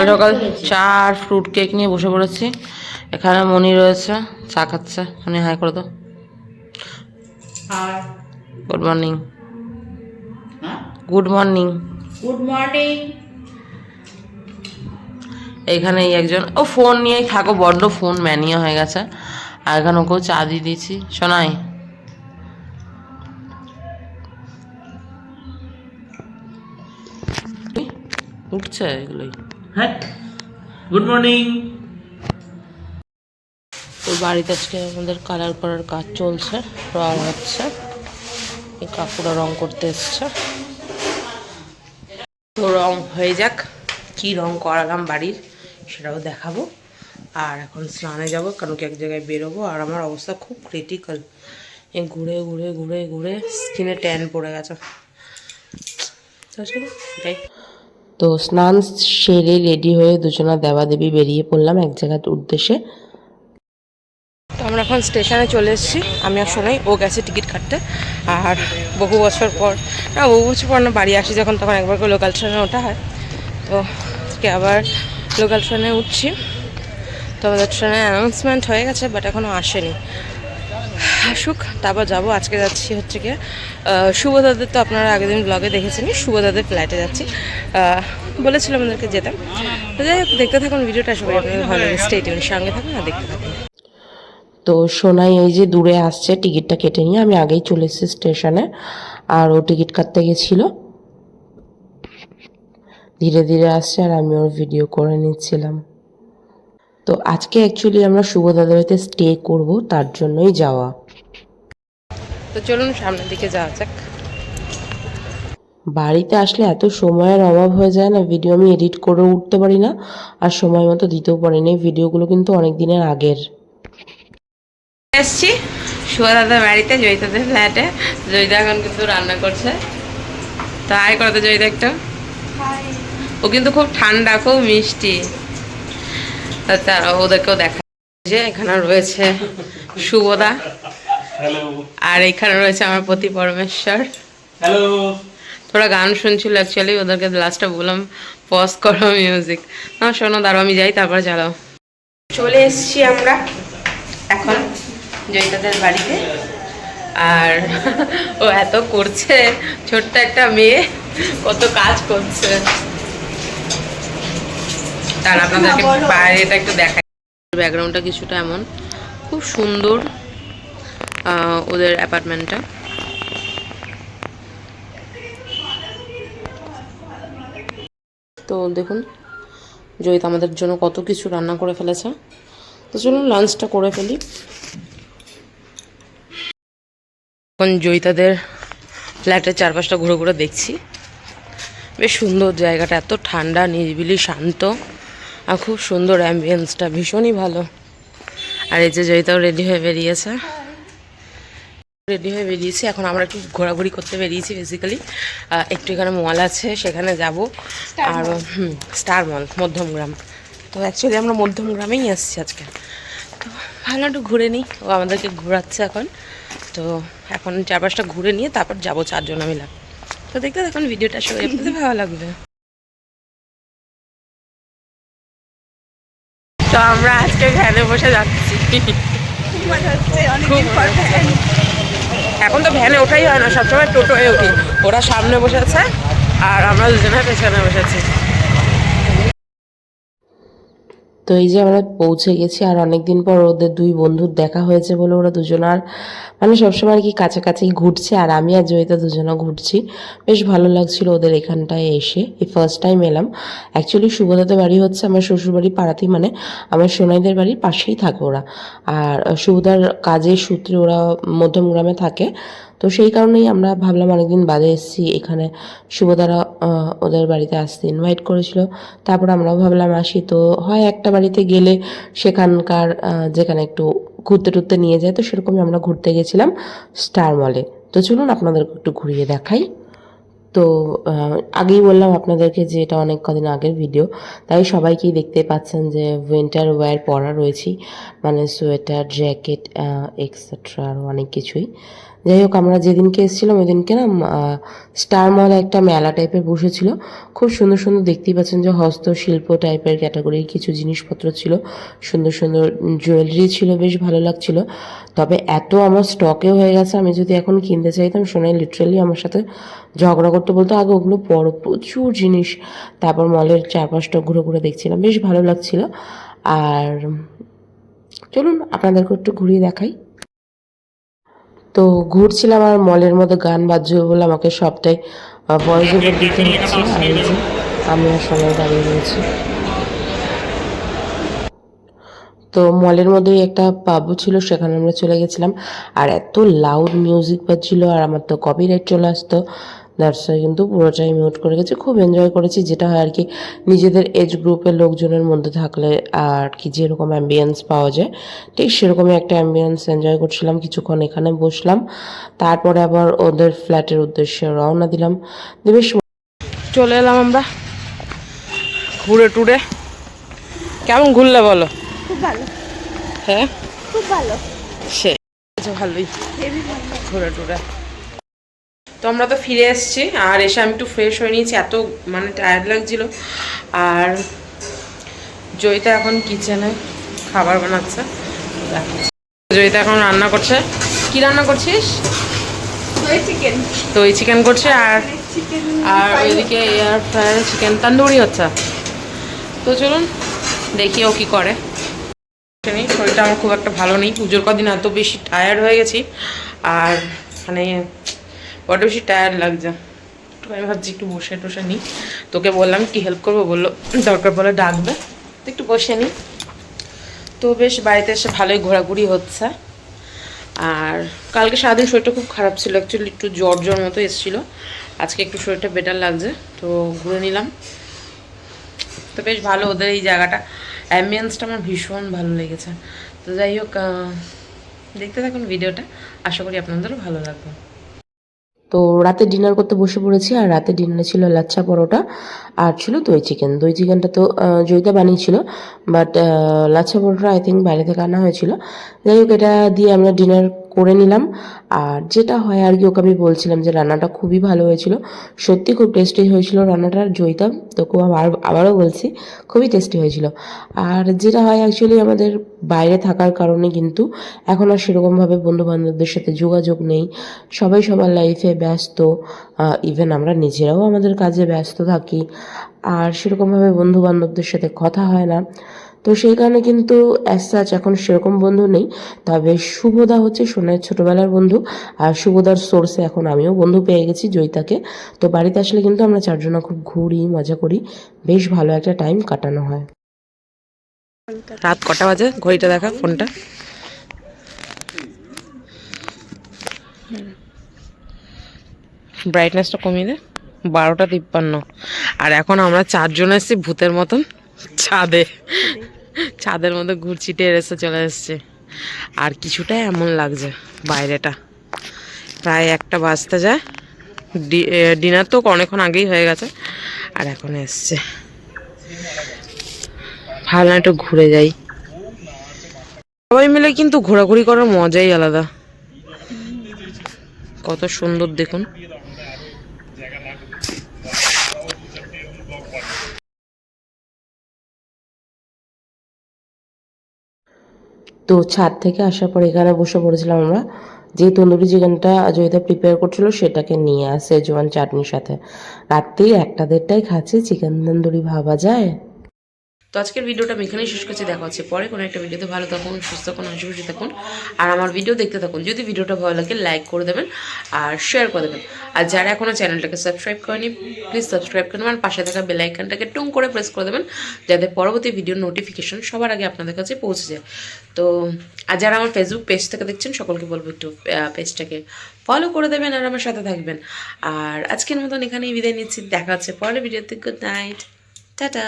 সকাল চা আর fruit cake নিয়ে বসে পড়েছি। এখানে মনি রয়েছে, চা খাচ্ছে। মনি হাই করে দাও। আর good morning. Good morning. Good morning. এখানে একজন ও ফোন নিয়েই থাকো, বড্ড ফোন ম্যানিয়া হয়ে গেছে। আর এখানে ওকেও চা দিয়ে দিয়েছি। শোনাই উঠছে এগুলোই। হ্যাঁ, গুড মর্নিং। ওর বাড়িতে আজকে আমাদের কালার করার কাজ চলছে, রং হচ্ছে। এই কাকুরা রং করতে এসছে, তো রং হয়ে যাক। কি রং করালাম বাড়ির সেটাও দেখাবো। আর এখন স্নানে যাব, কারণ কি এক জায়গায় বেরোবো। আর আমার অবস্থা খুব ক্রিটিক্যাল, এই ঘুরে ঘুরে ঘুরে ঘুরে স্কিনে ট্যান পড়ে গেছে। তো স্নান সেরে রেডি হয়ে দুজনা দেবাদেবী বেরিয়ে পড়লাম এক জায়গার উদ্দেশ্যে। তো আমরা এখন স্টেশনে চলে এসেছি। আমি আর শোনাই, ও গেছে টিকিট কাটতে। আর বহু বছর পর না বাড়ি আসি যখন, তখন একবার করে লোকাল ট্রেনে ওঠা হয়। তো আজকে আবার লোকাল ট্রেনে উঠছি। তো আমাদের ট্রেনে অ্যানাউন্সমেন্ট হয়ে গেছে, বাট এখনও আসেনি। আসুক তারপর যাবো। আজকে যাচ্ছি হচ্ছে গিয়ে শুভদাদের, তো আপনারা আগের দিন ব্লগে দেখেছেনই, শুভদাদের ফ্লাইটে যাচ্ছি। বলেছিল আমাদেরকে যেতাম। তো যাই হোক, দেখতে থাকুন ভিডিওটা, সবাই আপনাদের ভালো লাগে। স্টে টিউনের সঙ্গে থাকুন আর দেখতে থাকুন। তো সোনাই এই যে দূরে আসছে, টিকিটটা কেটে নিয়ে। আমি আগেই চলে এসেছি স্টেশনে, আর ও টিকিট কাটতে গেছিলো। ধীরে ধীরে আসছে আর আমি ওর ভিডিও করে নিচ্ছিলাম। তো আজকে অ্যাকচুয়ালি আমরা শুভদাদের বাড়িতে স্টে করব, তার জন্যই যাওয়া। তো চলুন সামনের দিকে যাওয়া যাক। বাড়িতে আসলে এত সময়ের অভাব হয়ে যায় না, ভিডিও আমি এডিট করে উঠতে পারি না, আর সময় মতো দিতেও পারি না। এই ভিডিওগুলো কিন্তু অনেক দিনের আগের। এসছি শুভদাদার বাড়িতে, জয়িতাদের ফ্ল্যাটে। জয়িতা এখন কিন্তু রান্না করছে। তো হাই করতে জয়িতা একটা। ও কিন্তু খুব ঠান্ডা, খুব মিষ্টি। তারা ওদেরকেও দেখা। যে এখানে রয়েছে শুভদা, আর এখানে রয়েছে আমার পতি পরমেশ্বর। হ্যালো। তোরা গান শুনছিল অ্যাকচুয়ালি, ওদেরকে লাস্টটা বললাম পজ করো মিউজিক। না শোনো, দাঁড়াও আমি যাই, তারপরে চালাও। চলে এসছি আমরা এখন জয়িতাদের বাড়িতে। আর ও এত করছে, ছোট্ট একটা মেয়ে কত কাজ করছে। তার আপনাদেরকে বাইরেটা একটু দেখাই। ব্যাকগ্রাউন্ডটা কিছুটা এমন, খুব সুন্দর ওদের অ্যাপার্টমেন্টটা। তো দেখুন জয়িতা আমাদের জন্য কত কিছু রান্না করে ফেলেছে। তো চলুন লাঞ্চটা করে ফেলি। এখন জয়িতাদের ফ্ল্যাটের চারপাশটা ঘুরে ঘুরে দেখছি। বেশ সুন্দর জায়গাটা, এত ঠান্ডা, নিরিবিলি, শান্ত, আর খুব সুন্দর অ্যাম্বিয়েন্সটা, ভীষণই ভালো। আর এই যে জয়িতাও রেডি হয়ে বেরিয়েছে। এখন আমরা একটু ঘোরাঘুরি করতে বেরিয়েছি। বেসিক্যালি একটু এখানে মল আছে, সেখানে যাব। আর স্টার মল, মধ্যমগ্রাম। তো অ্যাকচুয়ালি আমরা মধ্যমগ্রামেই এসেছি আজকে। তো ভালো একটু ঘুরে নিই, ও আমাদেরকে ঘোরাচ্ছে এখন। তো এখন চারপাশটা ঘুরে নিয়ে তারপর যাবো চারজন মিলে। তো দেখতে দেখুন ভিডিওটা, সবাই আপনাদের ভালো লাগবে। তো আমরা আজকে ভ্যানে বসে যাচ্ছি। এখন তো ভ্যানে ওঠাই হয় না, সবসময় টোটোয় উঠি। ওরা সামনে বসেছে আর আমরা দুজনে পেছনে বসেছি। তো এই যে আমরা পৌঁছে গেছি, আর অনেকদিন পর ওদের দুই বন্ধুর দেখা হয়েছে বলে ওরা দুজন আর মানে সবসময় আর কি কাছাকাছি ঘুরছে, আর আমি আর জয়িতা দুজনে ঘুরছি। বেশ ভালো লাগছিল ওদের এখানটায় এসে। এই ফার্স্ট টাইম এলাম। অ্যাকচুয়ালি শুভদাদের বাড়ি হচ্ছে আমার শ্বশুরবাড়ি পাড়াতেই, মানে আমার সোনাইদের বাড়ির পাশেই থাকে ওরা। আর শুভদার কাজের সূত্রে ওরা মধ্যমগ্রামে থাকে। তো সেই কারণেই আমরা ভাবলাম অনেকদিন বাদে এসেছি এখানে, শুভদারা ওদের বাড়িতে আসতে ইনভাইট করেছিল। তারপর আমরাও ভাবলাম আসি। তো হয় একটা বাড়িতে গেলে সেখানকার যেখানে একটু ঘুরতে টুরতে নিয়ে যায়, তো সেরকমই আমরা ঘুরতে গেছিলাম স্টার মলে। তো চলুন আপনাদেরকে একটু ঘুরিয়ে দেখাই। তো আগেই বললাম আপনাদেরকে যে এটা অনেক কদিন আগের ভিডিও, তাই সবাইকেই দেখতে পাচ্ছেন যে উইন্টার ওয়্যার পরা রয়েছি, মানে সোয়েটার, জ্যাকেট এক্সেট্রা, আরও অনেক কিছুই। যাই হোক, আমরা যেদিনকে এসেছিলাম ওই দিনকে না স্টার মলে একটা মেলা টাইপের বসেছিল। খুব সুন্দর সুন্দর, দেখতেই পাচ্ছেন যে হস্তশিল্প টাইপের ক্যাটাগরির কিছু জিনিসপত্র ছিল, সুন্দর সুন্দর জুয়েলারি ছিল, বেশ ভালো লাগছিল। তবে এত আমার স্টকেও হয়ে গেছে, আমি যদি এখন কিনতে চাইতাম, সোনাই লিটারালি আমার সাথে ঝগড়া করতে বলতো আগে ওগুলো পরো, প্রচুর জিনিস। তারপর মলের চারপাশটা ঘুরে ঘুরে দেখছিলাম, বেশ ভালো লাগছিল। আর চলুন আপনাদেরকে একটু ঘুরিয়ে দেখাই। তো ঘুরছিলাম আর মলের মধ্যে গান বাজছিল বলে আমাকে সবটাই ভয়েস ওভার দিতে হচ্ছে। আর এই যে আমি আর সময় দাঁড়িয়ে রয়েছি। তো মলের মধ্যেই একটা পাবও ছিল, সেখানে আমরা চলে গেছিলাম। আর এত লাউড মিউজিক বাজছিল আর আমার তো কপিরাইট চলে আসতো, দ্যাটস ওয়াই কিন্তু পুরোটাই মিউট করে গেছে। খুব এনজয় করেছি, যেটা হয় আর কি নিজেদের এজ গ্রুপের লোকজনের মধ্যে থাকলে আর কি যেরকম অ্যাম্বিয়েন্স পাওয়া যায়, ঠিক সেরকমই একটা অ্যাম্বিয়েন্স এনজয় করছিলাম। কিছুক্ষণ এখানে বসলাম, তারপরে আবার ওদের ফ্ল্যাটের উদ্দেশ্যে রওনা দিলাম। বেশ চলে এলাম আমরা ঘুরে টুরে। কেমন ঘুরলে বলো? খুব ভালো, হ্যাঁ, খুব ভালো, সে ভালোই হেভি ভালো। ঘুরে টুরে। তো আমরা তো ফিরে এসেছি, আর এসে আমি একটু ফ্রেশ হয়ে নিয়েছি, এত মানে টায়ার্ড লাগছিল। আর জয়িতা এখন কিচেনে খাবার বানাচ্ছে, জয়িতা এখন রান্না করছে। কি রান্না করছিস? দই চিকেন, দই চিকেন করছে, আর চিকেন আর ওইদিকে এয়ার ফ্রায়ার চিকেন তন্দুরি হচ্ছে। তো চলুন দেখি ও কি করে। শরীরটা আমার খুব একটা ভালো নেই, পুজোর কদিন এত বেশি টায়ার্ড হয়ে গেছি, আর মানে বড্ড বেশি টায়ার্ড লাগছে। একটু আমি ভাবছি একটু বসে টসে নিই। তোকে বললাম কি হেল্প করবো, বললো দরকার পড়লে ডাকবে, তো একটু বসে নিই। তো বেশ বাড়িতে এসে ভালোই ঘোরাঘুরি হচ্ছে। আর কালকে সারাদিন শরীরটা খুব খারাপ ছিল, অ্যাকচুয়ালি একটু জ্বর জ্বর মতো এসেছিলো। আজকে একটু শরীরটা বেটার লাগছে, তো ঘুরে নিলাম। তো বেশ ভালো ওদের এই জায়গাটা, অ্যাম্বিয়েন্সটা আমার ভীষণ ভালো লেগেছে। তো যাই হোক, দেখতে থাকুন ভিডিওটা, আশা করি আপনাদেরও ভালো লাগবে। তো রাতে ডিনার করতে বসে পড়েছি, আর রাতে ডিনারে ছিল লাচ্ছা পরোটা আর ছিল দই চিকেন। দই চিকেনটা তো জয়িতা বানিয়েছিল, but lachha paratha I think বাইরে থেকে আনা হয়েছিল। যাই হোক, এটা দিয়ে আমরা ডিনার করে নিলাম। আর যেটা হয় আর কি, ওকে আমি বলছিলাম যে রান্নাটা খুবই ভালো হয়েছিল, সত্যি খুব টেস্টি হয়েছিল রান্নাটা। জয়িতা তোকেও আবারও বলছি, খুবই টেস্টি হয়েছিল। আর যেটা হয় অ্যাকচুয়ালি, আমাদের বাইরে থাকার কারণে কিন্তু এখন আর সেরকমভাবে বন্ধুবান্ধবদের সাথে যোগাযোগ নেই, সবাই সবার লাইফে ব্যস্ত। ইভেন আমরা নিজেরাও আমাদের কাজে ব্যস্ত থাকি, আর সেরকমভাবে বন্ধু বান্ধবদের সাথে কথা হয় না। তো সেই কারণে কিন্তু অ্যাজ সাচ এখন সেরকম বন্ধু নেই। তবে শুভদা হচ্ছে সোনার ছোটোবেলার বন্ধু, আর শুভদার সোর্সে এখন আমিও বন্ধু পেয়ে গেছি, জয়িতাকে। তো বাড়িতে আসলে কিন্তু আমরা চারজনা খুব ঘুরি, মজা করি, বেশ ভালো একটা টাইম কাটানো হয়। রাত কটা বাজে ঘড়িটা দেখা, ফোনটা ব্রাইটনেসটা কমিয়ে দে, 12:53। আর এখন আমরা চারজন এসেছি ভূতের মতন ছাদের মধ্যে ঘুরছি, টেরেসে চলে এসছে। আর কিছুটা এমন লাগছে বাইরেটা, প্রায় 1টা বাজতে যায়। ডিনার তো অনেকক্ষণ আগেই হয়ে গেছে, আর এখন এসছে। ভালো না একটু ঘুরে যাই, সবাই মিলে কিন্তু ঘোরাঘুরি করার মজাই আলাদা। কত সুন্দর দেখুন। তো ছাদ থেকে আসার পর এখানে বসে পড়েছিলাম আমরা, যে তন্দুরি চিকেনটা জয়িতা প্রিপেয়ার করছিল সেটাকে নিয়ে আসে জোয়ান চাটনির সাথে। রাত্রি 1টা-1:30টায় খাচ্ছি চিকেন তন্দুরি, ভাবা যায়। তো আজকের ভিডিওটা আমি এখানেই শেষ করছি, দেখা হচ্ছে পরে কোনো একটা ভিডিওতে। ভালো থাকুন, সুস্থ থাকুন, হাসি খুশি থাকুন, আর আমার ভিডিও দেখতে থাকুন। যদি ভিডিওটা ভালো লাগে লাইক করে দেবেন আর শেয়ার করে দেবেন। আর যারা এখনও চ্যানেলটাকে সাবস্ক্রাইব করেনি, প্লিজ সাবস্ক্রাইব করে নেবেন, পাশে থাকা বেল আইকনটাকে টুং করে প্রেস করে দেবেন, যাতে পরবর্তী ভিডিওর নোটিফিকেশন সবার আগে আপনাদের কাছে পৌঁছে যায়। তো আর যারা আমার ফেসবুক পেজ থেকে দেখছেন, সকলকে বলবো একটু পেজটাকে ফলো করে দেবেন আর আমার সাথে থাকবেন। আর আজকের মতন এখানেই বিদায় নিচ্ছি, দেখা হচ্ছে পরের ভিডিওতে। Good night, tata.